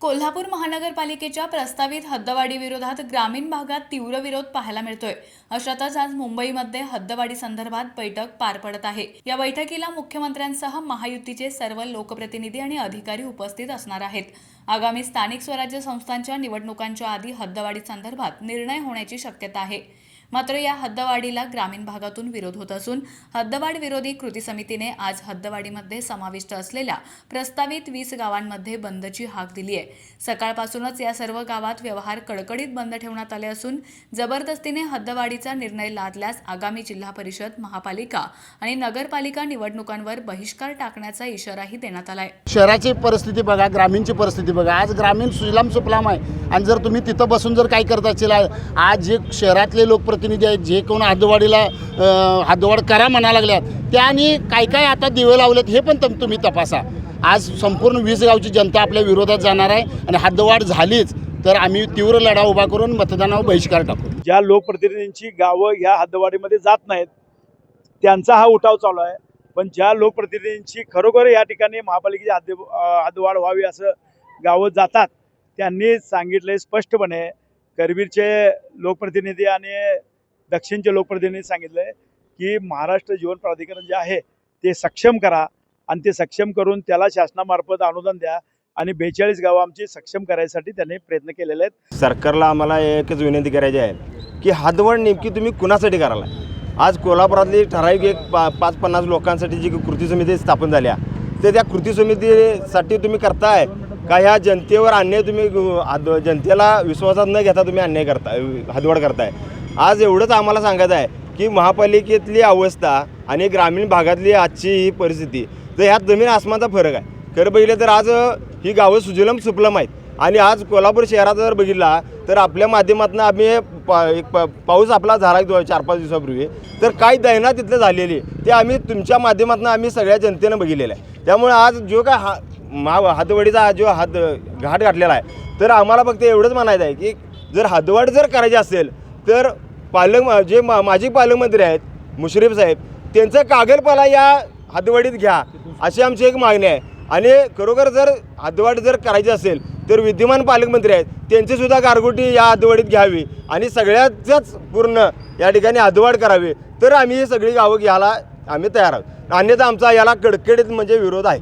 कोल्हापूर महानगरपालिकेच्या प्रस्तावित हद्दवाढी विरोधात ग्रामीण भागात तीव्र विरोध पाहायला मिळतोय। अशातच आज मुंबईमध्ये हद्दवाढी संदर्भात बैठक पार पडत आहे। या बैठकीला मुख्यमंत्र्यांसह महायुतीचे सर्व लोकप्रतिनिधी आणि अधिकारी उपस्थित असणार आहेत। आगामी स्थानिक स्वराज्य संस्थांच्या निवडणुकांच्या आधी हद्दवाढी संदर्भात निर्णय होण्याची शक्यता आहे। मात्र या हद्दवाढीला ग्रामीण भागातून विरोध होत असून हद्दवाढ विरोधी कृती समितीने आज हद्दवाढीमध्ये समाविष्ट असलेल्या प्रस्तावित 20 गावांमध्ये बंदची हाक दिली आहे। सकाळपासूनच या सर्व गावात व्यवहार कडकडीत बंद ठेवण्यात आले असून जबरदस्तीने हद्दवाढीचा निर्णय लादल्यास आगामी जिल्हा परिषद, महापालिका आणि नगरपालिका निवडणुकांवर बहिष्कार टाकण्याचा इशाराही देण्यात आलाय। शहराची परिस्थिती बघा, ग्रामीणची परिस्थिती बघा। आज ग्रामीण सुजलाम सुफलाम आहे आणि जर तुम्ही तिथं बसून जर काय करता असेल, आज जे शहरातले लोकप्रतिनिधी आहेत जे कोण हद्दवाढीला हद्दवाढ करा म्हणा लागल्यात त्यांनी काय आता दिवे लावलेत हे पण तुम्ही तपासा। आज संपूर्ण 20 गावची जनता आपल्या विरोधात जाणार आहे आणि हद्दवाढ झालीच तर आम्ही तीव्र लढा उभा करून मतदानावर बहिष्कार टाकू। ज्या लोकप्रतिनिधींची गावं या हद्दवाढीमध्ये जात नाहीत त्यांचा हा उठाव चालू आहे, पण ज्या लोकप्रतिनिधींची खरोखर या ठिकाणी महापालिकेची हद्दवाढ व्हावी असं गावं जातात त्यांनी सांगितले स्पष्टपणे। करवीरचे लोकप्रतिनिधी आणि दक्षिणचे लोकप्रतिनिधी सांगितले की महाराष्ट्र जीवन प्राधिकरण जे आहे ते सक्षम करा आणि ते सक्षम करून त्याला शासनामार्फत अनुदान द्या आणि 42 गावं आमची सक्षम करायसाठी त्यांनी प्रयत्न केलेले आहेत। सरकारला आम्हाला एकच विनंती करायची आहे की हद्दवाढ नेमकी तुम्ही कुणासाठी करायला। आज कोल्हापुरातली ठराविक एक 5-50 लोकांसाठी जी कृती समिती स्थापन झाल्या तर त्या कृती समितीसाठी तुम्ही करताय का ह्या जनतेवर अन्याय तुम्ही जनतेला विश्वासात न घेता तुम्ही अन्याय करताय, हद्दवाढ करताय। आज एवढंच आम्हाला सांगायचं आहे की महापालिकेतली अवस्था आणि ग्रामीण भागातली आजची ही परिस्थिती तर ह्यात जमीन आसमानचा फरक आहे। खरं बघितलं तर आज ही गावं सुजलम सुफलम आहेत आणि आज कोल्हापूर शहरात जर बघितला तर आपल्या माध्यमातून आम्ही पाऊस आपला झाला 4-5 दिवसापूर्वी तर काय दैना तिथलं झालेली ते आम्ही तुमच्या माध्यमातून आम्ही सगळ्या जनतेनं बघितलेलं आहे। त्यामुळे आज जो काय हद्दवाढीचा जो घाट घातलेला आहे तर आम्हाला फक्त एवढंच म्हणायचं आहे की जर हद्दवाढ जर करायची असेल तर जे माजी पालकमंत्री आहेत मुश्रीफ साहेब त्यांचं कागलपाला या हद्दवाढीत घ्या अशी आमची एक मागणी आहे। आणि खरोखर जर हद्दवाढ जर करायची असेल तर विद्यमान पालकमंत्री आहेत त्यांचीसुद्धा गारगोटी या हद्दवाढीत घ्यावी आणि सगळ्याच पूर्ण या ठिकाणी हद्दवाढ करावी तर आम्ही ही सगळी गावं घ्यायला आम्ही तयार आहोत। अन्यथा आमचा याला कडकडीत म्हणजे विरोध आहे।